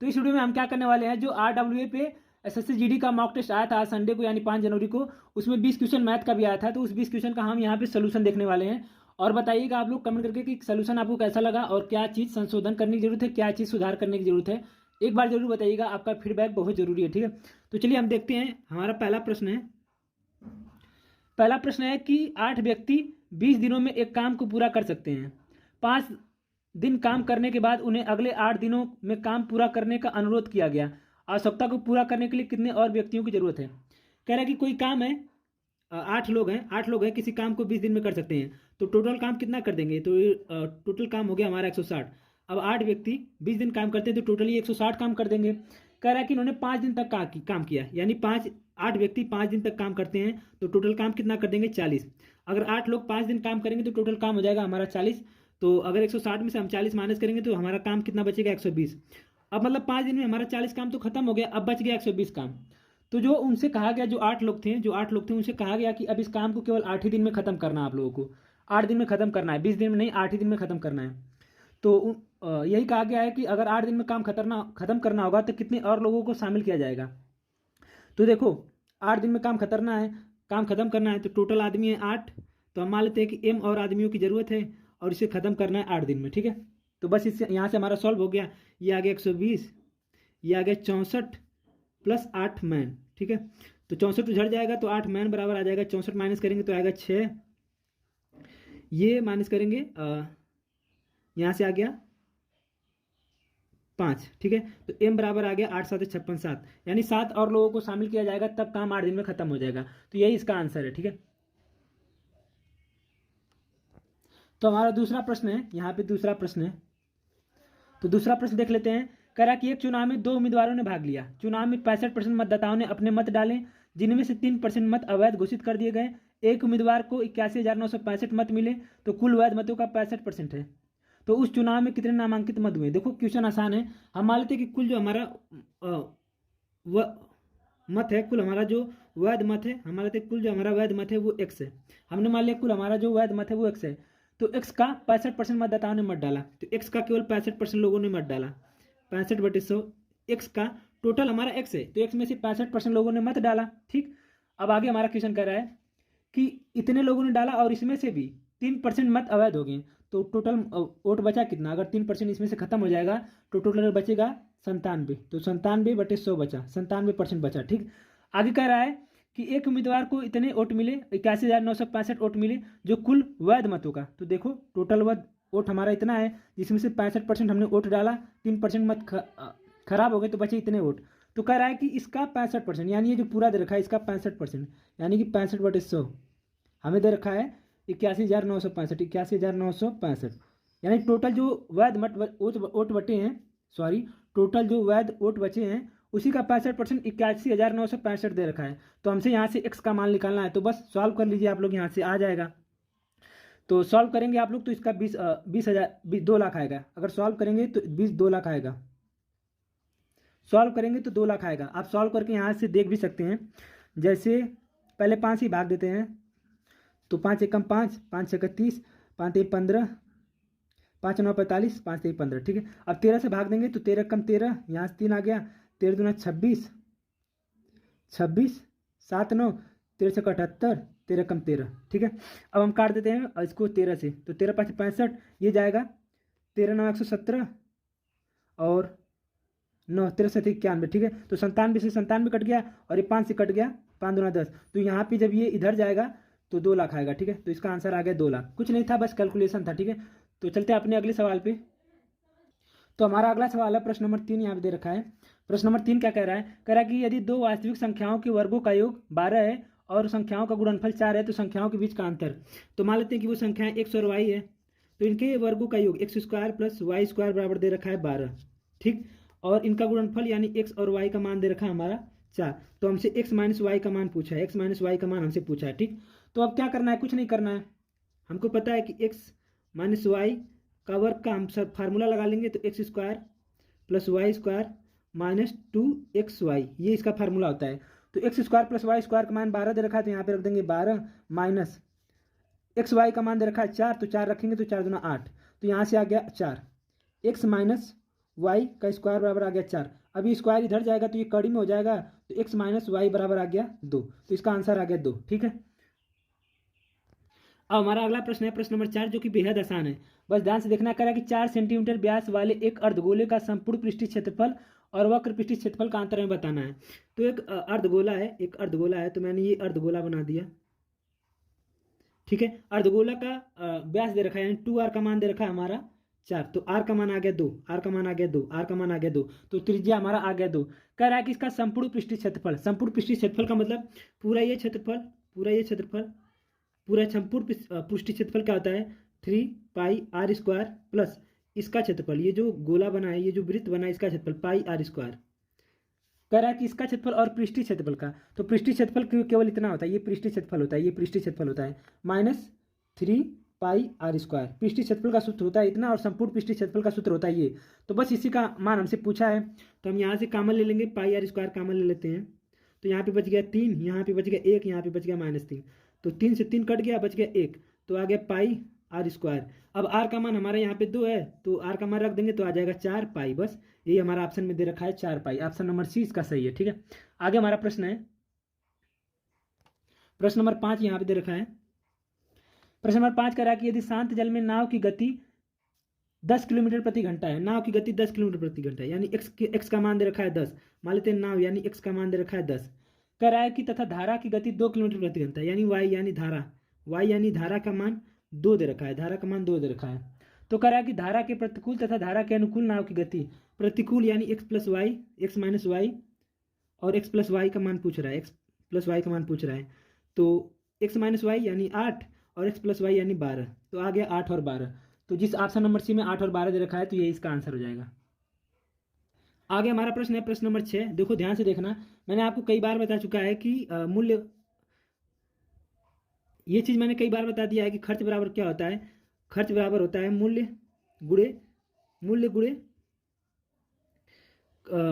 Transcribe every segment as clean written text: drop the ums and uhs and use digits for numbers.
तो इस वीडियो में हम क्या करने वाले हैं, जो RWA पे SSC GD का मॉक टेस्ट आया था संडे को यानी 5 जनवरी को, उसमें 20 क्वेश्चन मैथ का भी आया था। तो उस 20 क्वेश्चन का हम यहाँ पे सोल्यूशन देखने वाले हैं। और बताइएगा आप लोग कमेंट करके कि सोल्यूशन आपको कैसा लगा और क्या चीज़ संशोधन करने की जरूरत है, क्या चीज़ सुधार करने की जरूरत है। एक बार जरूर बताइएगा, आपका फीडबैक बहुत जरूरी है। ठीक है, तो चलिए हम देखते हैं। हमारा पहला प्रश्न है कि 8 व्यक्ति 20 दिनों में एक काम को पूरा कर सकते हैं। 5 दिन काम करने के बाद उन्हें अगले 8 दिनों में काम पूरा करने का अनुरोध किया गया। आवश्यकता को पूरा करने के लिए कितने और व्यक्तियों की जरूरत है। कह रहा है कि कोई काम है, 8 लोग हैं, किसी काम को 20 दिन में कर सकते हैं। तो टोटल काम कितना कर देंगे, तो टोटल काम हो गया हमारा 160। अब 8 व्यक्ति 20 दिन काम करते हैं तो टोटली 160 काम कर देंगे। कह रहा है कि इन्होंने 5 दिन तक काम किया, यानी 8 व्यक्ति 5 दिन तक काम करते हैं तो टोटल काम कितना कर देंगे, 40। अगर 8 लोग 5 दिन काम करेंगे तो टोटल काम हो जाएगा हमारा 40। तो अगर 160 में से हम 40 माइनस करेंगे तो हमारा काम कितना बचेगा, 120। अब मतलब 5 दिन में हमारा 40 काम तो खत्म हो गया, अब बच गया 120 काम। तो जो उनसे कहा गया, जो 8 लोग थे उनसे कहा गया कि अब इस काम को केवल 8 ही दिन में खत्म करना है। आप लोगों को 8 दिन में खत्म करना है, 20 दिन में नहीं, 8 ही दिन में खत्म करना है। तो यही कहा गया है कि अगर 8 दिन में काम खत्म करना होगा तो कितने और लोगों को शामिल किया जाएगा। तो देखो 8 दिन में काम खत्म करना है तो टोटल आदमी है 8। तो हम मान लेते हैं कि M और आदमियों की ज़रूरत है और इसे ख़त्म करना है 8 दिन में। ठीक है, तो बस इससे यहाँ से हमारा सॉल्व हो गया। ये आ गया 120, ये आ गया 64 प्लस 8 मैन। ठीक है, तो 64 उधर जाएगा तो 8 मैन बराबर आ जाएगा। 64 माइनस करेंगे तो आएगा 6, ये माइनस करेंगे यहाँ से आ गया 5। ठीक है, तो M बराबर आ गया 8 7 56 7, यानी 7 और लोगों को शामिल किया जाएगा तब काम 8 दिन में खत्म हो जाएगा। तो यही इसका आंसर है। ठीक है, तो हमारा दूसरा प्रश्न है, यहाँ पे दूसरा प्रश्न है। तो दूसरा प्रश्न देख लेते हैं। कह रहा कि एक चुनाव में 2 उम्मीदवारों ने भाग लिया। चुनाव में 65% मतदाताओं ने अपने मत डाले, जिनमें से 3% मत अवैध घोषित कर दिए गए। एक उम्मीदवार को 81,965 मत मिले, तो कुल वैध मतों का 65% है। तो उस चुनाव में कितने नामांकित मत हुए। देखो क्वेश्चन आसान है। हम मान लेते हैं कि कुल जो हमारा मत है, कुल हमारा जो वैध मत है, हम मान लेते हैं कुल जो हमारा वैध मत है वो x है। हमने मान लिया कुल हमारा जो वैध मत है वो x है। तो x का 65% मतदाताओं ने मत डाला, तो x का केवल 65% लोगों ने मत डाला। 65/100 x का टोटल हमारा x है, तो x में से 65% लोगों ने मत डाला। ठीक, अब आगे हमारा क्वेश्चन कर रहा है कि इतने लोगों ने डाला और इसमें से भी 3% मत अवैध हो गए, तो टोटल वोट बचा कितना। अगर 3% इसमें से खत्म हो जाएगा तो टोटल बचेगा 97। तो 97/100 बचा, 97% बचा। ठीक, आगे कह रहा है कि एक उम्मीदवार को इतने वोट मिले, 81,965 वोट मिले जो कुल वैध मतों का। तो देखो टोटल वैध वोट हमारा इतना है, जिसमें से 65% हमने वोट डाला, 3% मत खराब हो गए तो बचे इतने वोट। तो कह रहा है कि इसका 65%, यानी ये जो पूरा दे रखा है इसका 65%, यानी कि 65/100 हमें दे रखा है 81,965, यानी टोटल जो वैध मत वोट बटे हैं, टोटल जो वैध वोट बचे हैं उसी का 65% 81,965 दे रखा है। तो हमसे यहाँ से x का मान निकालना है, तो बस सॉल्व कर लीजिए आप लोग, यहाँ से आ जाएगा। तो सॉल्व करेंगे आप लोग तो इसका 2 लाख आएगा। अगर सॉल्व करेंगे तो 2 लाख आएगा, सॉल्व करेंगे तो 2 लाख आएगा। आप सॉल्व करके यहाँ से देख भी सकते हैं। जैसे पहले 5 ही भाग देते हैं, तो 5 एकम 5, 5 6 30, 5 3 15, 5 9 45, 5 3 15। ठीक है, अब 13 से भाग देंगे तो 13 कम 13, यहाँ से 3 आ गया, 13 दूना 26, 7 9, 13 से 78, 13 कम 13। ठीक है, अब हम काट देते हैं इसको 13 से, तो 13 5 65, ये जाएगा 13 9 117 और 9 13 से 91। ठीक है, तो 97 से 97 कट गया और ये 5 से कट गया, 5 दूना 10। तो यहाँ पे जब ये इधर जाएगा तो 2 लाख आएगा। ठीक है, तो इसका आंसर आ गया 2 लाख। कुछ नहीं था, बस कैलकुलेशन था। ठीक है, तो चलते हैं अपने अगले सवाल पे। तो हमारा अगला सवाल है प्रश्न नंबर 3, यहाँ पे दे रखा है। प्रश्न नंबर 3 क्या कह रहा है, कह रहा है कि यदि 2 वास्तविक संख्याओं के वर्गों का योग 12 है और संख्याओं का गुणनफल 4 है तो संख्याओं के बीच का अंतर। तो मान लेते हैं कि वो संख्याएं x और y है, तो इनके वर्गों का योग x² + y² बराबर दे रखा है 12। ठीक, और इनका गुणनफल यानी x और y का मान दे रखा है हमारा 4। तो हमसे x - y का मान पूछा है, x - y का मान हमसे पूछा है। ठीक, तो अब क्या करना है, कुछ नहीं करना है। हमको पता है कि x - y का वर्ग का हम सब फार्मूला लगा लेंगे, तो x² + y² - 2xy, ये इसका फार्मूला होता है। तो x² + y² का मान 12 दे रखा है, तो यहाँ पे रख देंगे 12 माइनस xy का मान दे रखा है 4, तो 4 रखेंगे तो 4 दूना 8, तो यहाँ से आ गया 4। x - वाई का स्क्वायर बराबर आ गया 4। अभी स्क्वायर इधर जाएगा तो ये कड़ी में हो जाएगा, तो एक्स माइनस वाई बराबर आ गया 2। तो इसका आंसर आ गया 2। ठीक है। अब हमारा अगला प्रश्न है प्रश्न नंबर 4, जो कि बेहद आसान है। बस ध्यान से देखना कह रहा है कि 4 सेंटीमीटर व्यास वाले एक अर्धगोले का संपूर्ण पृष्ठीय क्षेत्रफल और वक्र पृष्ठीय क्षेत्रफल का अंतर हमें बताना है। तो एक अर्धगोला है, एक अर्धगोला है, तो मैंने ये अर्धगोला बना दिया। ठीक है। अर्धगोला का व्यास दे रखा है, यानी 2r का मान दे रखा है हमारा 4, तो r का मान आ गया 2, r का मान आ गया 2, r का मान आ गया 2, तो त्रिज्या हमारा आ गया 2। कह रहा है कि इसका संपूर्ण पृष्ठीय क्षेत्रफल, संपूर्ण पृष्ठीय क्षेत्रफल का मतलब पूरा ये क्षेत्रफल, पूरा ये क्षेत्रफल, पूरा संपूर्ण पृष्ठीय क्षेत्रफल क्या होता है 3 पाई आर स्क्वायर प्लस इसका क्षेत्रफल, ये जो गोला बना है, ये जो वृत्त बना है, इसका क्षेत्रफल पाई आर स्क्वायर। कह रहा है कि इसका क्षेत्रफल और पृष्ठीय क्षेत्रफल का, तो पृष्ठीय क्षेत्रफल केवल इतना होता है, ये पृष्ठीय क्षेत्रफल होता है, ये पृष्ठीय क्षेत्रफल होता है -3 पाई आर स्क्वायर। पृष्ठीय क्षेत्रफल का सूत्र होता है इतना और संपूर्ण पृष्ठीय क्षेत्रफल का सूत्र होता है ये। तो बस इसी का मान हमसे पूछा है, तो हम यहाँ से कॉमन ले लेंगे, पाई आर स्क्वायर कॉमन ले लेते हैं, तो यहाँ पे बच गया 3, यहाँ पे बच गया 1, यहाँ पे बच गया -3, तो 3 से 3 कट गया, बच गया 1, तो आ गया पाई आर स्क्वायर। अब आर का मान हमारा यहाँ पे 2 है, तो आर का मान रख देंगे तो आ जाएगा 4 पाई। बस यही हमारा ऑप्शन में दे रखा है 4 पाई। ऑप्शन नंबर सी इसका सही है। ठीक है। आगे हमारा प्रश्न है प्रश्न नंबर 5, यहाँ पे दे रखा है। प्रश्न नंबर 5 कह रहा है कि यदि शांत जल में नाव की गति 10 किलोमीटर प्रति घंटा है, नाव की गति 10 किलोमीटर प्रति घंटा है, यानी एक्स का मान दे रखा है 10, मान लेते हैं नाव यानी एक्स का मान दे रखा है 10। कह रहा है कि तथा धारा की गति 2 किलोमीटर प्रति घंटा है, यानी वाई यानी धारा, वाई यानी धारा का मान 2 दे रखा है, धारा का मान 2 दे रखा है। तो कह रहा है कि धारा के प्रतिकूल तथा धारा के अनुकूल नाव की गति, प्रतिकूल यानी X plus Y, X minus Y, और एक्स प्लस वाई का मान पूछ रहा है, एक्स प्लस वाई का मान पूछ रहा है, तो एक्स माइनस वाई यानी 8 और एक्स प्लस वाई यानी 12, तो आ गया 8 और 12। तो जिस ऑप्शन नंबर सी में 8 और 12 दे रखा है, तो ये इसका आंसर हो जाएगा। आगे हमारा प्रश्न है प्रश्न नंबर 6। देखो ध्यान से देखना, मैंने आपको कई बार बता चुका है कि मूल्य, ये चीज़ मैंने कई बार बता दिया है कि खर्च बराबर क्या होता है, खर्च बराबर होता है मूल्य गुणे मूल्य गुणे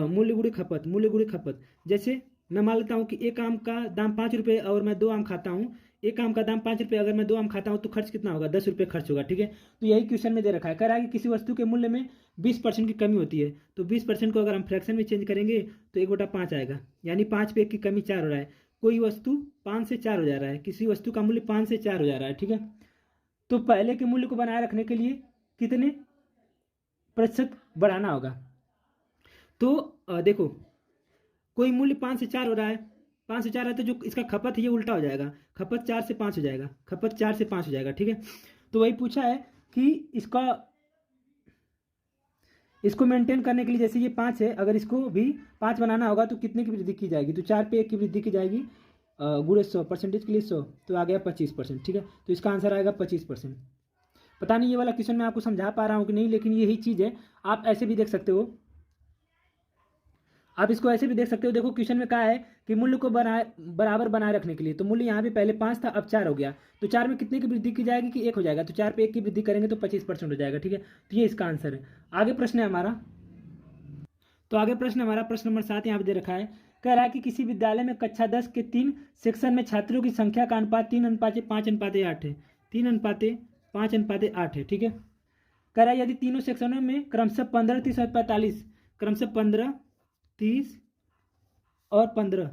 मूल्य गुणे खपत, मूल्य गुणे खपत। जैसे मैं मान लेता हूँ कि एक आम का दाम 5 रुपये और मैं 2 आम खाता हूँ, एक आम का दाम 5 रुपये, अगर मैं 2 आम खाता हूँ तो खर्च कितना होगा, 10 रुपये खर्च होगा। ठीक है। तो यही क्वेश्चन में दे रखा है, कह रहा है कि किसी वस्तु के मूल्य में 20% की कमी होती है, तो 20% को अगर हम फ्रैक्शन में चेंज करेंगे तो 1/5 आएगा, यानी 5 पे 1 की कमी 4 हो रहा है। कोई वस्तु 5 से 4 हो जा रहा है, किसी वस्तु का मूल्य 5 से 4 हो जा रहा है। ठीक है। तो पहले के मूल्य को बनाए रखने के लिए कितने प्रतिशत बढ़ाना होगा, तो देखो कोई मूल्य 5 से 4 हो रहा है, 5 से 4 है तो जो इसका खपत है ये उल्टा हो जाएगा, खपत 4 से 5 हो जाएगा, खपत 4 से 5 हो जाएगा। ठीक है। तो वही पूछा है कि इसको मेंटेन करने के लिए, जैसे ये 5 है, अगर इसको भी 5 बनाना होगा तो कितने की वृद्धि की जाएगी, तो 4 पे 1 की वृद्धि की जाएगी, गुणे 100, परसेंटेज के लिए 100, तो आ गया 25%। ठीक है। तो इसका आंसर आएगा 25%। पता नहीं ये वाला क्वेश्चन मैं आपको समझा पा रहा हूँ कि नहीं, लेकिन यही चीज़ है। आप ऐसे भी देख सकते हो, आप इसको ऐसे भी देख सकते हो। देखो क्वेश्चन में कहा है कि मूल्य को बराबर बनाए रखने के लिए, तो मूल्य यहाँ पे पहले 5 था, अब 4 हो गया, तो 4 में कितने की वृद्धि की जाएगी कि 1 हो जाएगा, तो 4 पे 1 की वृद्धि करेंगे तो 25% हो जाएगा। ठीक है। तो ये इसका आंसर है। आगे प्रश्न है हमारा, तो आगे प्रश्न हमारा प्रश्न नंबर 7 यहाँ पे दे रखा है। कह रहा है कि किसी विद्यालय में कक्षा 10 के 3 सेक्शन में छात्रों की संख्या का अनुपात 3:5:8 है, 3:5:8 है। ठीक है। कह रहा है यदि तीनों सेक्शनों में क्रमशः 15, 30 और 45, क्रमशः 15, 30 और 15,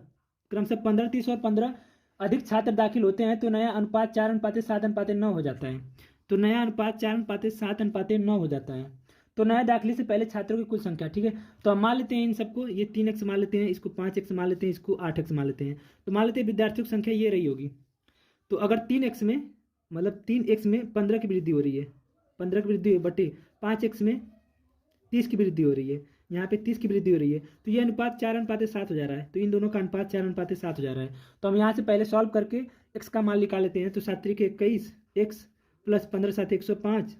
क्रमशः 15, 30 और 15 अधिक छात्र दाखिल होते हैं, तो नया अनुपात 4:7:9 हो जाता है, तो नया अनुपात 4:7:9 हो जाता है। तो नया दाखिले से पहले छात्रों की कुल संख्या। ठीक है। तो हम मान लेते हैं इन सबको, ये 3x मान लेते हैं, इसको 5x मान लेते हैं, इसको 8x मान लेते हैं, तो मान लेते हैं विद्यार्थियों की संख्या ये रही होगी। तो अगर 3x में, मतलब 3x में 15 की वृद्धि हो रही है, 15 की वृद्धि बटे 5x में 30 की वृद्धि हो रही है, यहाँ पे 30 की वृद्धि हो रही है, तो ये अनुपात 4:7 हो जा रहा है, तो इन दोनों का अनुपात 4:7 हो जा रहा है। तो हम यहाँ से पहले सॉल्व करके x का मान निकाल लेते हैं, तो 7 × 21, x प्लस 15 7 105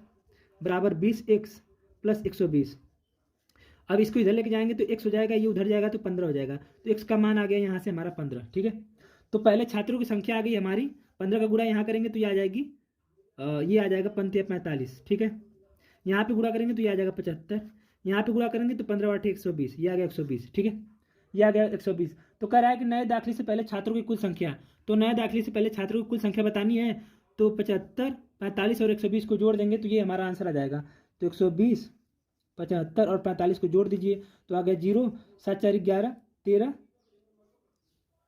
बराबर 20x प्लस 120। अब इसको इधर लेके जाएंगे तो x हो जाएगा, ये उधर जाएगा तो 15 हो जाएगा, तो x का मान आ गया यहाँ से हमारा 15। ठीक है। तो पहले छात्रों की संख्या आ गई हमारी, 15 का गुणा यहाँ करेंगे तो ये आ जाएगी, ये आ जाएगा 45। ठीक है। यहाँ पे गुणा करेंगे तो ये आ जाएगा 75, यहाँ पे गुणा करेंगे तो 15/8 120, ये आ गया 120। ठीक है। ये आ गया 120। तो कह रहा है कि नए दाखिले से पहले छात्रों की कुल संख्या, तो नए दाखिले से पहले छात्रों की कुल संख्या बतानी है, तो 75, 45 और 120 को जोड़ देंगे तो ये हमारा आंसर आ जाएगा। तो 120 75 और 45 को जोड़ दीजिए तो आ गया 0, 7 4 11, 13,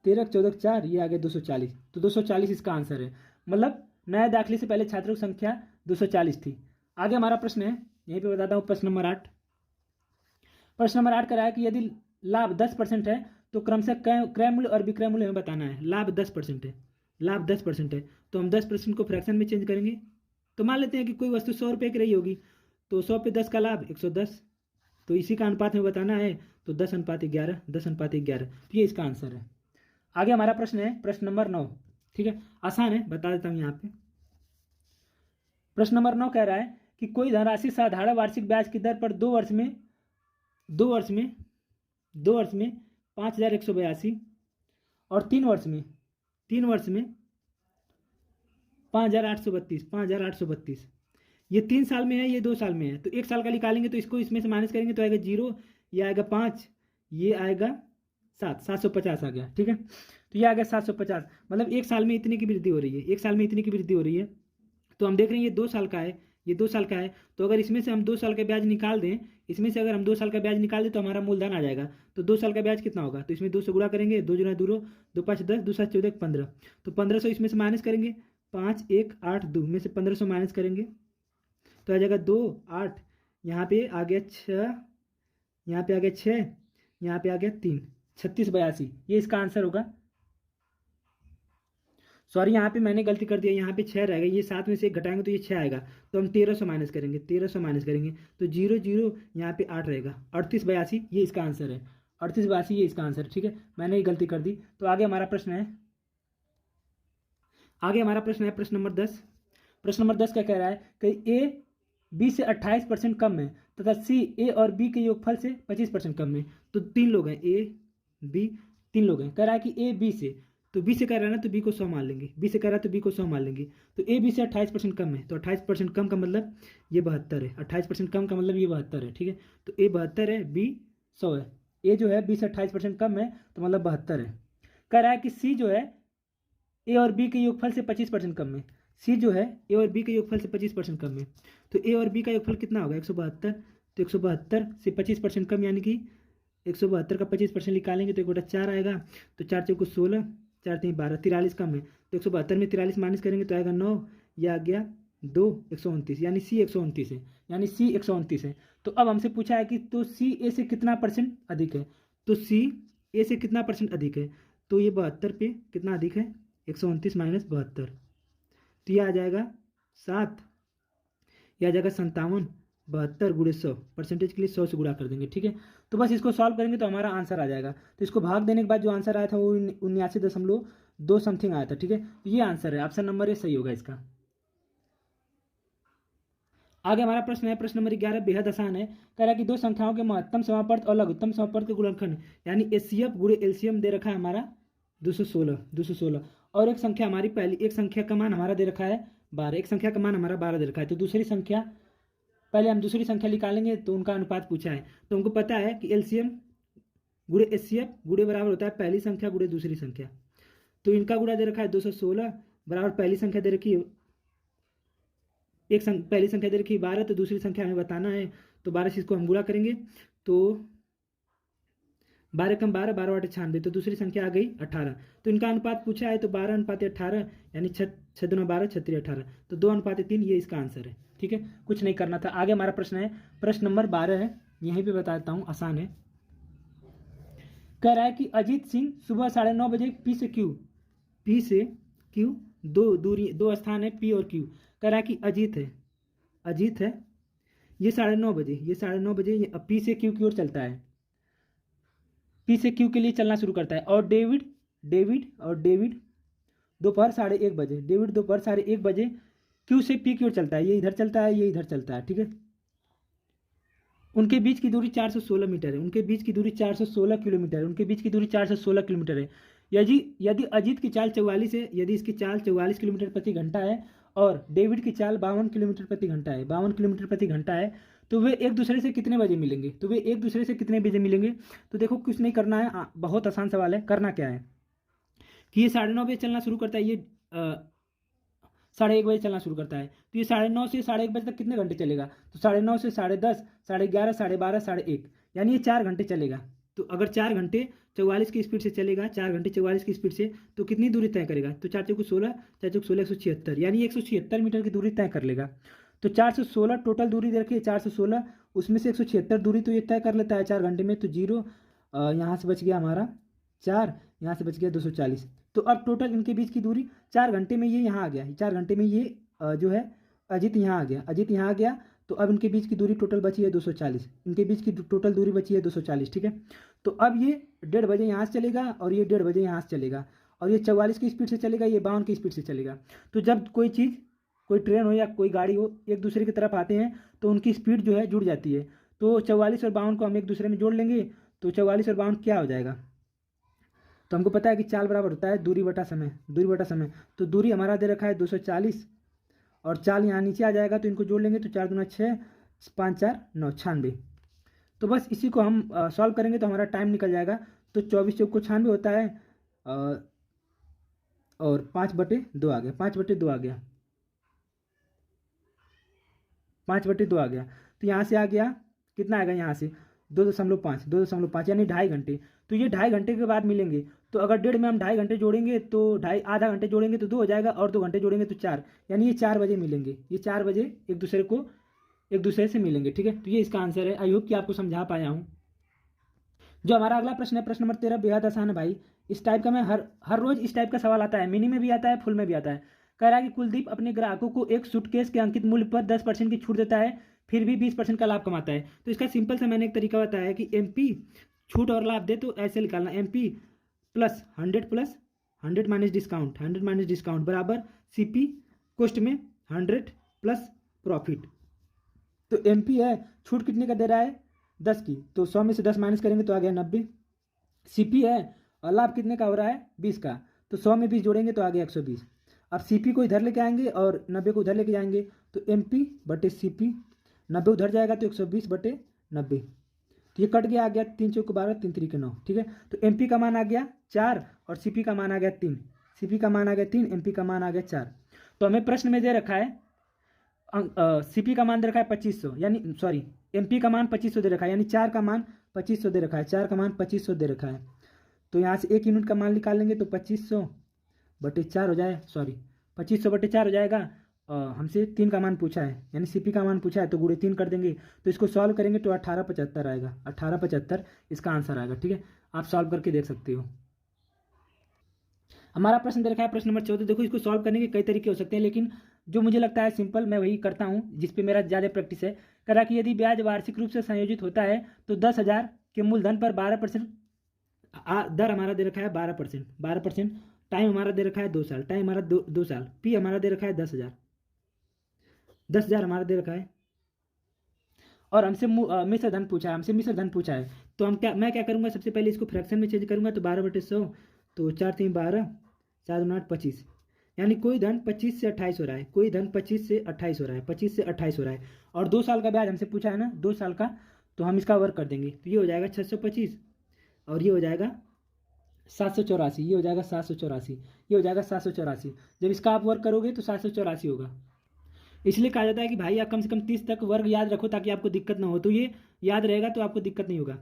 13 14 4, ये आ गया 240। तो 240 इसका आंसर है। मतलब नए दाखिले से पहले छात्रों की संख्या 240 थी। आगे हमारा प्रश्न है, यहीं पे बताता हूँ, प्रश्न नंबर 8। प्रश्न नंबर 8 कह रहा है कि यदि लाभ 10% है तो क्रमशः क्रय मूल्य और विक्रय मूल्य हमें बताना है। लाभ 10% है, लाभ 10% है तो हम 10% को फ्रैक्शन में चेंज करेंगे। तो मान लेते हैं कि कोई वस्तु 100 रुपये की रही होगी, तो 100 पे 10 का लाभ 110, तो इसी का अनुपात में बताना है, तो 10:11, 10:11, तो ये इसका आंसर है। आगे हमारा प्रश्न है प्रश्न नंबर 9। ठीक है, आसान है, बता देता हूँ यहाँ पे। प्रश्न नंबर 9 कह रहा है कि कोई धनराशि साधारण वार्षिक ब्याज की दर पर 2 वर्ष में 5,182 और 3 वर्ष में 5,832, ये 3 साल में है, ये 2 साल में है। तो 1 साल का निकालेंगे तो इसको इसमें से माइनस करेंगे तो आएगा 0, ये आएगा 5, ये आएगा 7, 750 आ गया। ठीक है, तो ये आ गया 750। मतलब 1 साल में इतने की वृद्धि हो रही है, 1 साल में इतनी की वृद्धि हो रही है। तो हम देख रहे हैं ये 2 साल का है, ये 2 साल का है। तो अगर इसमें से हम 2 साल का ब्याज निकाल दें, इसमें से अगर हम 2 साल का ब्याज निकाल दें तो हमारा मूलधन आ जाएगा। तो 2 साल का ब्याज कितना होगा, तो इसमें 2 से गुणा करेंगे, 2 दूना 2, 2 5 10, 2 7 14 15, तो 1500 इसमें से माइनस करेंगे, 5 1 8 2 में से 1500 माइनस करेंगे तो आ जाएगा 2 8, यहाँ पे आ गया 6, यहाँ पे आ गया 6, यहाँ पे आ गया 3, 3682, ये इसका आंसर होगा। सॉरी, यहाँ पे मैंने गलती कर दिया, यहाँ पे 6 रहेगा, ये 7 में से 1 घटाएंगे तो ये 6 आएगा। तो हम 1300 माइनस करेंगे, 1300 माइनस करेंगे तो 0 0, यहाँ पे 8 रहेगा, 3882 ये इसका आंसर है। 3882 ये इसका आंसर है। ठीक है, मैंने ही गलती कर दी। तो आगे हमारा प्रश्न है, प्रश्न नंबर 10। प्रश्न नंबर 10 क्या कह रहा है कि ए बी से 28% कम है तथा सी ए और बी के योगफल से 25% कम है। तो 3 लोग हैं, ए बी 3 लोग हैं। कह रहा है कि ए बी से, तो बी से कह रहा है ना, तो बी को 100 मान लेंगे, बी से कह रहा है तो बी को 100 मान लेंगे। तो ए बी से 28% कम है, तो 28% कम का मतलब ये 72 है, 28% कम का मतलब ये 72 है। ठीक है, तो ए 72 है, बी 100 है। ए जो है बी से 28% कम है तो मतलब 72 है। कह रहा है कि सी जो है ए और बी के योगफल से 25% कम है। सी जो है ए और बी के योगफल से 25% कम है। तो ए और बी का योगफल कितना होगा, 172। तो 172 से 25% कम, यानी कि 172 का 25% निकालेंगे तो 1/4 आएगा। तो 4 चौको 16, 4 3 12, 43 कम है। तो 172 में 43 माइनस करेंगे तो आएगा 9, यह आ गया 2, 129, यानी सी 129 है, यानी सी 129 है। तो अब हमसे पूछा है कि तो सी ए से कितना % अधिक है। तो सी ए से कितना % अधिक है, तो ये 72 पे कितना अधिक है, 129 माइनस 72, तो यह आ जाएगा 7, यह आ जाएगा 57, 72 गुणे 100, परसेंटेज के लिए 100 से गुणा कर देंगे। ठीक है, तो बस इसको सॉल्व करेंगे तो हमारा आंसर आ जाएगा। तो इसको भाग देने के बाद जो आंसर आया था वो 79.2 समथिंग आया था। ठीक है, तो ये आंसर है, ऑप्शन नंबर ए सही होगा इसका। आगे हमारा प्रश्न है प्रश्न नंबर 11, बेहद आसान है। कह रहा है कि 2 संख्याओं के महत्तम समापर्त और लघुत्तम समापर्त के गुणनखंड यानी एचसीएफ गुणे एलसीएम दे रखा है हमारा 216, और एक संख्या हमारी पहली, एक संख्या का मान हमारा दे रखा है 12, एक संख्या का मान हमारा 12 दे रखा है। तो दूसरी संख्या, पहले हम दूसरी संख्या निकालेंगे तो उनका अनुपात पूछा है। तो हमको पता है कि एलसीएम गुणे एचसीएफ गुणे बराबर होता है पहली संख्या गुणे दूसरी संख्या। तो इनका गुणा दे रखा है 216 बराबर पहली संख्या दे रखी है, पहली संख्या दे रखी है 12, तो दूसरी संख्या हमें बताना है। तो 12 से इसको हम गुणा करेंगे तो 12 कम 12, 12 8 96, तो दूसरी संख्या आ गई 18। तो इनका अनुपात पूछा है तो 12:18, यानी 6 दूना 12, 6 18, तो 2:3, ये इसका आंसर है। ठीक है, कुछ नहीं करना था। आगे हमारा प्रश्न है प्रश्न नंबर 12 है, यहीं पे बता देता हूँ, आसान है। कह रहा है कि अजीत सिंह सुबह 9:30 बजे पी से क्यू दो स्थान है पी और क्यू। कह रहा है कि अजीत है ये 9:30 बजे ये पी से क्यू की ओर चलता है, पी से क्यू के लिए चलना शुरू करता है। और डेविड दोपहर 1:30 बजे, डेविड दोपहर 1:30 बजे क्यू से पी की ओर चलता है, ये इधर चलता है, ये इधर चलता है। ठीक है, उनके बीच की दूरी 416 मीटर है, उनके बीच की दूरी 416 किलोमीटर है, उनके बीच की दूरी 416 किलोमीटर है। यदि अजीत की चाल 44 है, यदि इसकी चाल 44 किलोमीटर प्रति घंटा है और डेविड की चाल 52 किलोमीटर प्रति घंटा है, 52 किलोमीटर प्रति घंटा है, तो वे एक दूसरे से कितने बजे मिलेंगे, तो देखो कुछ नहीं करना है, बहुत आसान सवाल है। करना क्या है कि ये 9:30 बजे चलना शुरू करता है, ये 1:30 बजे चलना शुरू करता है, तो ये 9:30 से 1:30 बजे तक कितने घंटे चलेगा? तो 9:30 से 10:30, 11:30, 12:30, 1:30, यानी ये 4 घंटे चलेगा। तो अगर 4 घंटे 44 की स्पीड से चलेगा, 4 घंटे 44 की स्पीड से, तो कितनी दूरी तय करेगा? तो 4 चौको 16, 4 चौको 16, 176, यानी 176 मीटर की दूरी तय कर लेगा। तो 416 टोटल दूरी दे रखी है, 416, उसमें से 176 दूरी तो ये तय कर लेता है 4 घंटे में। तो जीरो यहाँ से बच गया हमारा 4, यहाँ से बच गया 240। तो अब टोटल इनके बीच की दूरी 4 घंटे में ये यहाँ आ गया, 4 घंटे में ये जो है अजित यहाँ आ गया, अजित यहाँ आ गया। तो अब इनके बीच की दूरी टोटल बची है 240, इनके बीच की टोटल दूरी बची है 240, ठीक है। तो अब ये 1:30 बजे यहाँ से चलेगा और ये 1:30 बजे यहाँ से चलेगा, और ये 44 की स्पीड से चलेगा, ये 52 की स्पीड से चलेगा। तो जब कोई चीज़, कोई ट्रेन हो या कोई गाड़ी हो, एक दूसरे की तरफ आते हैं तो उनकी स्पीड जो है जुड़ जाती है। तो 44 और 52 को हम एक दूसरे में जोड़ लेंगे, तो 44 और 52 क्या हो जाएगा? तो हमको पता है कि चाल बराबर होता है दूरी बटा समय, दूरी बटा समय। तो दूरी हमारा दे रखा है 240, और चाल यहाँ नीचे आ जाएगा, तो इनको जोड़ लेंगे, तो 4 दूना 6, 5 4 9, 96। तो बस इसी को हम सॉल्व करेंगे तो हमारा टाइम निकल जाएगा। तो 24 चौको 96 होता है, और 5/2 आ गया, 5/2 आ गया, 5/2 आ गया। तो यहाँ से आ गया कितना आएगा? यहाँ से 2.5, 2.5 यानी 2.5 घंटे। तो ये 2.5 घंटे के बाद मिलेंगे। तो अगर 1:30 में हम 2.5 घंटे जोड़ेंगे तो आधा घंटे जोड़ेंगे तो 2 हो जाएगा, और 2 घंटे जोड़ेंगे तो 4, यानी ये 4 बजे मिलेंगे, ये 4 बजे एक दूसरे से मिलेंगे, ठीक है। तो ये इसका आंसर है। आई होप कि आपको समझा पाया हूँ। जो हमारा अगला प्रश्न है, प्रश्न नंबर 13, बेहद आसान है भाई। इस टाइप का मैं हर रोज इस टाइप का सवाल आता है, मिनी में भी आता है, फुल में भी आता है। कह रहा है कि कुलदीप अपने ग्राहकों को एक सूटकेस के अंकित मूल्य पर 10% की छूट देता है, फिर भी 20% का लाभ कमाता है। तो इसका सिंपल सा मैंने एक तरीका बताया है कि एमपी छूट और लाभ दे तो ऐसे निकालना, MP plus 100 minus discount, 100 minus discount बराबर सीपी कॉस्ट में 100 प्लस प्रॉफिट। तो एमपी है, छूट कितने का दे रहा है? 10 की, तो 100 में से 10 माइनस करेंगे तो आ गया 90। सीपी है और लाभ कितने का हो रहा है? 20 का, तो 100 में 20 जोड़ेंगे तो आ गया 120। अब सीपी को इधर लेके आएंगे और 90 को उधर लेके जाएंगे, तो एमपी बटे सीपी, 90 उधर जाएगा तो 120 बटे 90, तो ये कट गया, आ गया 3 चौको 12, 3 3 9, ठीक है। तो एमपी का मान आ गया 4 और सीपी का मान आ गया 3, सीपी का मान आ गया 3, एमपी का मान आ गया 4। तो हमें प्रश्न में दे रखा है सीपी का मान दे रखा है 2500, यानी सॉरी एमपी का मान 2500 दे रखा है, यानी 4 का मान 2500 दे रखा है, 4 का मान 2500 दे रखा है। तो यहाँ से 1 यूनिट का मान निकाल लेंगे तो 2500 बटे 4 हो जाए, सॉरी 2500 बटे 4 हो जाएगा। हमसे 3 का मान पूछा है, यानी सीपी का मान पूछा है, तो गुणे 3 कर देंगे। तो इसको सॉल्व करेंगे तो 1875 आएगा, 1875 इसका आंसर आएगा, ठीक है। आप सॉल्व करके देख सकते हो। हमारा प्रश्न दे रखा है प्रश्न नंबर 14। देखो, इसको सॉल्व करने के कई तरीके हो सकते हैं, लेकिन जो मुझे लगता है सिंपल मैं वही करता हूँ, जिसपे मेरा ज़्यादा प्रैक्टिस है। कह रहा कि यदि ब्याज वार्षिक रूप से संयोजित होता है तो 10,000 के मूलधन पर 12% दर हमारा दे रखा है 12%, 12%। टाइम हमारा दे रखा है 2 साल, टाइम हमारा 2 साल। पी हमारा दे रखा है 10,000, 10,000 हमारा दे रखा है, और हमसे मिश्र धन पूछा है, हमसे मिश्र धन पूछा है। तो मैं क्या करूँगा, सबसे पहले इसको फ्रैक्शन में चेंज करूँगा, तो 12/100, तो 4 3 12, 4 2 8 25, यानी कोई धन 25 से 28 हो रहा है, कोई धन 25 से 28 हो रहा है, 25 से 28 हो रहा है। और 2 साल का ब्याज हमसे पूछा है ना, 2 साल का, तो हम इसका वर्क कर देंगे, तो ये हो जाएगा 625, और ये हो जाएगा 784, ये हो जाएगा 784, ये हो जाएगा 784। जब इसका आप वर्क करोगे तो 784 होगा। इसलिए कहा जाता है कि भाई आप कम से कम 30 तक वर्ग याद रखो ताकि आपको दिक्कत ना हो, तो ये याद रहेगा तो आपको दिक्कत नहीं होगा।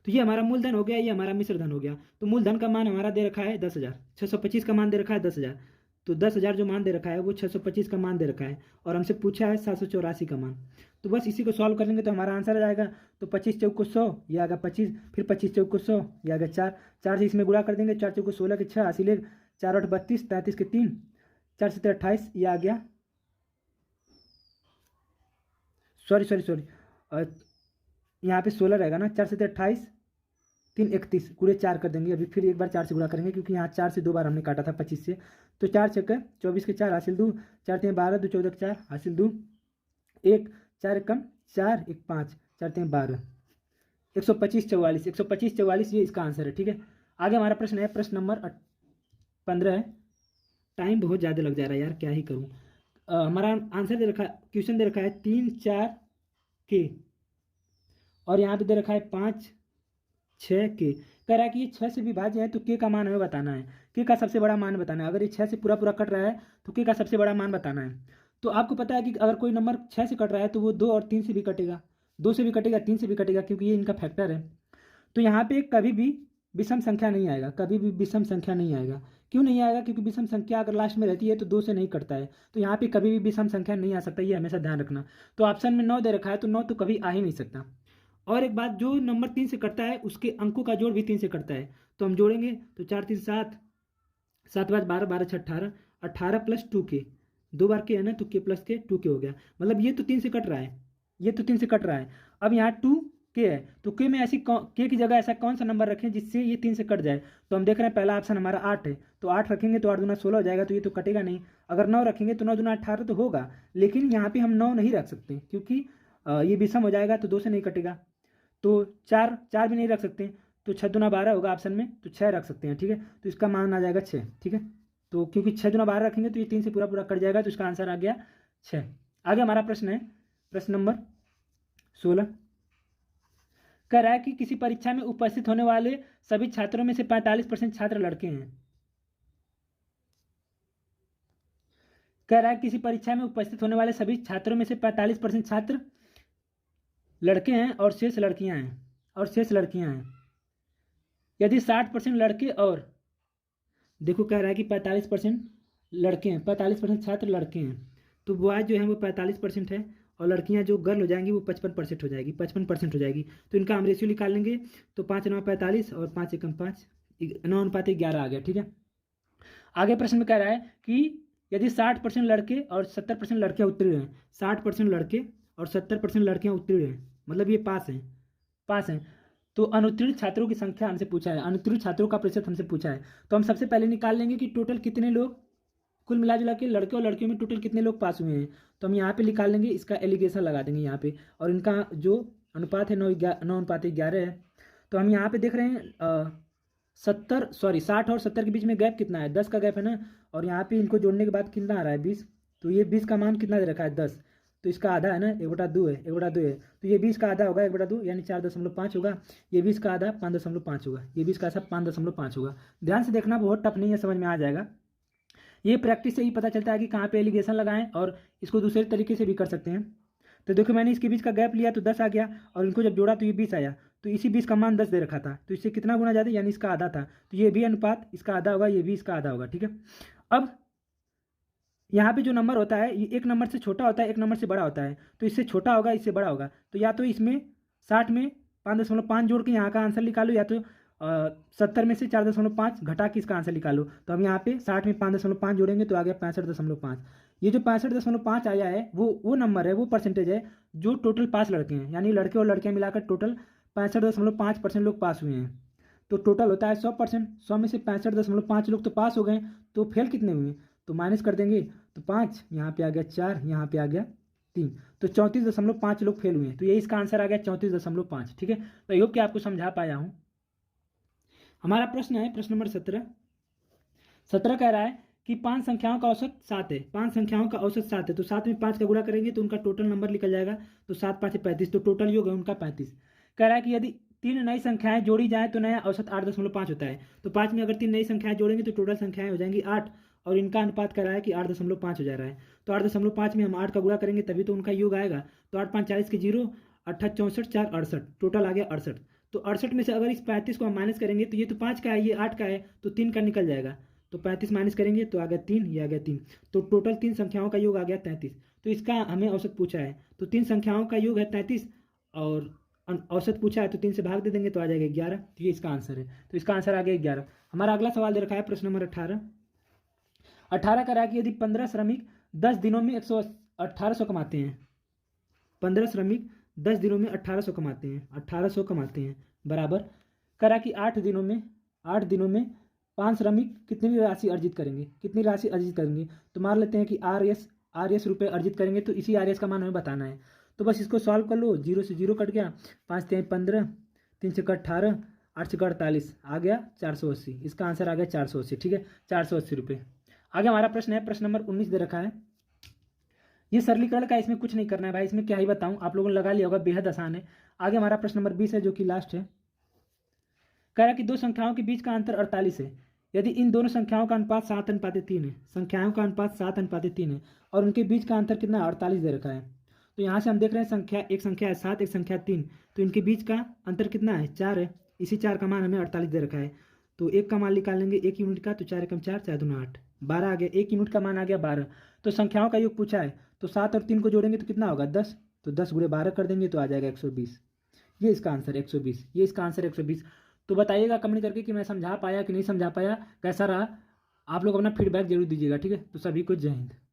तो ये हमारा मूलधन हो गया, ये हमारा मिश्र धन हो गया। तो मूलधन का मान हमारा दे रखा है 10,000, 625 का मान दे रखा है 10,000, तो 10,000 जो मान दे रखा है वो 625 का मान दे रखा है, और हमसे पूछा है 784 का मान। तो बस इसी को सॉल्व करेंगे तो हमारा आंसर आ जाएगा। तो 25 चौको 100, ये आ गया 25, फिर 25 चौको 100, ये आ गया 4, 4 से इसमें गुणा कर देंगे, 4 चौको 16 के 6, 80 ले, 4 8 32, 33 के 3, 4 7 28, ये आ गया, सॉरी यहाँ पे 16 रहेगा ना, 4 7 28, 3 31, गुणे 4 कर देंगे। अभी फिर एक बार 4 से गुणा करेंगे, क्योंकि यहाँ 4 से 2 बार हमने काटा था 25 से। तो 4 6 24 के 4 हासिल 2, 4 3 12, 2 14 के 4 हासिल 2, 1 4 कम 4 1 5, 4 3 12, 125 44, 125 44, ये इसका आंसर है, ठीक है। आगे हमारा प्रश्न है, प्रश्न नंबर 15 है। टाइम बहुत ज़्यादा लग जा रहा है यार, क्या ही करूँ। हमारा आंसर दे रखा है, क्वेश्चन दे रखा है 3 4 के, और यहाँ पे दे रखा है 5 छः के। कह रहा है कि ये 6 से विभाज्य है तो के का मान हमें बताना है, के का सबसे बड़ा मान बताना है। अगर ये 6 से पूरा पूरा कट रहा है तो के का सबसे बड़ा मान बताना है। तो आपको पता है कि अगर कोई नंबर 6 से कट रहा है तो वो 2 और 3 से भी कटेगा, 2 से भी कटेगा, 3 से भी कटेगा, क्योंकि ये इनका फैक्टर है। तो यहाँ पे कभी भी विषम संख्या नहीं आएगा, कभी भी विषम संख्या नहीं आएगा। क्यों नहीं आएगा? क्योंकि विषम संख्या अगर लास्ट में रहती है तो 2 से नहीं कटता है, तो यहाँ पे कभी भी विषम संख्या नहीं आ सकता, ये हमेशा ध्यान रखना। तो ऑप्शन में 9 दे रखा है तो 9 तो कभी आ ही नहीं सकता। और एक बात, जो नंबर 3 से कटता है उसके अंकों का जोड़ भी 3 से कटता है। तो हम जोड़ेंगे तो 4 3 7, 7 5 12, 12 6 18, 18 प्लस 2 के, 2 बार के है ना, तो के प्लस के 2 के हो गया। मतलब ये तो 3 से कट रहा है, ये तो 3 से कट रहा है। अब यहाँ 2 के है तो के में ऐसी के की जगह ऐसा कौन सा नंबर रखें जिससे ये 3 से कट जाए। तो हम देख रहे हैं पहला ऑप्शन हमारा 8 है, तो 8 रखेंगे तो 8 दूना 16 हो जाएगा, तो ये तो कटेगा नहीं। अगर 9 रखेंगे तो 9 दूना 18 तो होगा, लेकिन यहाँ पे हम 9 नहीं रख सकते क्योंकि ये विषम हो जाएगा तो 2 से नहीं कटेगा। तो 4 4 भी नहीं रख सकते, तो 6 दूना 12 होगा ऑप्शन में, तो 6 रख सकते हैं। ठीक है, तो इसका मान आ जाएगा 6। ठीक है, तो क्योंकि 6 दूना 12 रखेंगे तो ये 3 से पूरा पूरा कट जाएगा, तो इसका आंसर आ गया 6। आगे हमारा प्रश्न है प्रश्न नंबर 16। कह रहा है कि किसी परीक्षा में उपस्थित होने वाले सभी छात्रों में से 45% छात्र लड़के हैं। कह रहा है किसी परीक्षा में उपस्थित होने वाले सभी छात्रों में से 45% छात्र लड़के हैं और शेष लड़कियां हैं, और शेष लड़कियां हैं। यदि 60% लड़के और, देखो कह रहा है कि 45% लड़के हैं, 45% छात्र लड़के हैं, तो बॉयज जो है वो 45% है, और लड़कियां जो गर्ल हो जाएंगी वो 55% हो जाएगी, 55% हो जाएगी। तो इनका हम रेशियो निकाल लेंगे, तो 5 9 45 और 5 एकम 5, 9:11 आ गया। ठीक है, आगे प्रश्न में कह रहा है कि यदि 60% लड़के और 70% लड़कियां उत्तीर्ण हैं, 60% लड़के और 70% लड़कियां उत्तीर्ण हैं, मतलब ये पास हैं, पास हैं। तो अनुत्तीर्ण छात्रों की संख्या हमसे पूछा है, अनुत्तीर्ण छात्रों का प्रतिशत हमसे पूछा है। तो हम सबसे पहले निकाल लेंगे कि टोटल कितने लोग, कुल मिला जुला के लड़के और लड़कियों में टोटल कितने लोग पास हुए हैं। तो हम यहाँ पे निकाल लेंगे, इसका एलिगेशन लगा देंगे यहाँ पे, और इनका जो अनुपात है 9:11 है। तो हम यहाँ पे देख रहे हैं 60 और 70 के बीच में गैप कितना है, 10 का गैप है ना, और यहाँ पे इनको जोड़ने के बाद कितना आ रहा है 20। तो ये 20 का मान कितना दे रखा है 10, तो इसका आधा है ना, 1/2 है, 1/2 है, तो ये 20 का आधा होगा 1/2, यानी 4.5 होगा। ये 20 का आधा 5.5 होगा, ये 20 का आधा 5.5 होगा। ध्यान से देखना, बहुत टफ नहीं है, समझ में आ जाएगा। ये प्रैक्टिस से ही पता चलता है कि कहाँ पे एलिगेशन लगाएं, और इसको दूसरे तरीके से भी कर सकते हैं। तो देखो मैंने इसके बीच का गैप लिया तो 10 आ गया, और इनको जब जोड़ा तो ये 20 आया, तो इसी 20 का मान 10 दे रखा था, तो इससे कितना गुना ज़्यादा, यानी इसका आधा था, तो ये भी अनुपात इसका आधा होगा, ये भी इसका आधा होगा। ठीक है, अब यहाँ पे जो नंबर होता है ये एक नंबर से छोटा होता है, एक नंबर से बड़ा होता है, तो इससे छोटा होगा, इससे बड़ा होगा। तो या तो इसमें 60 में 5.5 जोड़ के यहाँ का आंसर निकालो, या तो 70 में से 4.5 घटा के इसका आंसर निकालो। तो हम यहाँ पे 60 में 5.5 जोड़ेंगे तो आ गया 65.5। ये जो 65.5 आया है वो नंबर है, वो परसेंटेज है जो टोटल पास लड़के हैं, यानी लड़के और लड़कियां मिलाकर टोटल 65.5% लोग पास हुए हैं। तो टोटल होता है 100%, 100 में से 65.5 लोग तो पास हो गए, तो फेल कितने हुए, तो माइनस कर देंगे, तो 5 यहाँ पे आ गया, 4 यहाँ पे आ गया, 3, तो 34.5 लोग फेल हुए हैं। तो ये इसका आंसर आ गया 34.5। ठीक है, तो आई होप कि आपको समझा पाया हूँ। हमारा प्रश्न है प्रश्न नंबर 17। 17 कह रहा है कि 5 संख्याओं का औसत 7 है, 5 संख्याओं का औसत 7 है, तो 7 में 5 का गुणा करेंगे तो उनका टोटल नंबर निकल जाएगा, तो 7 5 35, तो टोटल योग है उनका 35। कह रहा है कि यदि 3 नई संख्याएं जोड़ी जाए तो नया औसत 8.5 होता है। तो 5 में अगर 3 नई संख्याएं जोड़ेंगे तो टोटल संख्याएं हो जाएंगी 8, और इनका अनुपात कर रहा है कि 8.5 हो जा रहा है। तो 8.5 में हम 8 का गुणा करेंगे तभी तो उनका योग आएगा, तो 8 5 40 के 0, 8 64 4 68, टोटल आ गया 68। तो 68 में से अगर इस 35 को हम माइनस करेंगे तो ये तो 5 का है, ये 8 का है, तो 3 का निकल जाएगा, तो 35 माइनस करेंगे तो आ गया 3, ये आ गया 3, तो टोटल 3 संख्याओं का योग आ गया 33। तो इसका हमें औसत पूछा है, तो 3 संख्याओं का योग है 33, और औसत पूछा है तो 3 से भाग दे देंगे तो आ जाएगा 11, तो ये इसका आंसर है। तो इसका आंसर आ गया 11। हमारा अगला सवाल दे रखा है प्रश्न नंबर 18। 18 करा कि यदि 15 श्रमिक 10 दिनों में 1800 कमाते हैं, 15 श्रमिक 10 दिनों में 1800 कमाते हैं, 1800 कमाते हैं, बराबर करा कि 8 दिनों में 5 श्रमिक कितनी राशि अर्जित करेंगे, कितनी राशि अर्जित करेंगे। तो मान लेते हैं कि आर एस रुपये अर्जित करेंगे, तो इसी आर एस का मान हमें बताना है। तो बस इसको सॉल्व कर लो, 0 से 0 कट गया, 5 3 15, 3 से 18, 8 से 48, आ गया 480। इसका आंसर आ गया 480। ठीक है, 480 रुपये। आगे हमारा प्रश्न है प्रश्न नंबर 19 दे रखा है। ये सरलीकरण का, इसमें कुछ नहीं करना है भाई, इसमें क्या ही बताऊं, आप लोगों ने लगा लिया होगा, बेहद आसान है। आगे हमारा प्रश्न नंबर 20 है जो कि लास्ट है। कह रहा कि दो संख्याओं के बीच का अंतर 48 है। यदि इन दोनों संख्याओं का अनुपात 7:3 है, संख्याओं का अनुपात 7:3 है और उनके बीच का अंतर कितना 48 दे रखा है। तो यहाँ से हम देख रहे हैं एक संख्या है 7, एक संख्या 3, तो इनके बीच का अंतर कितना है 4 है। इसी 4 का मान हमें 48 दे रखा है। तो एक का मान निकाल लेंगे 1 यूनिट का, तो 4 एकम 4, 4 दूना 8, 12 आ गया। 1 यूनिट का मान आ गया 12। तो संख्याओं का योग पूछा है, तो 7 और 3 को जोड़ेंगे तो कितना होगा 10, तो 10 गुणे 12 कर देंगे तो आ जाएगा 120। ये इसका आंसर 120, ये इसका आंसर 120। तो बताइएगा कमेंट करके कि मैं समझा पाया कि नहीं समझा पाया, कैसा रहा। आप लोग अपना फीडबैक जरूर दीजिएगा, ठीक है। तो सभी को जय हिंद।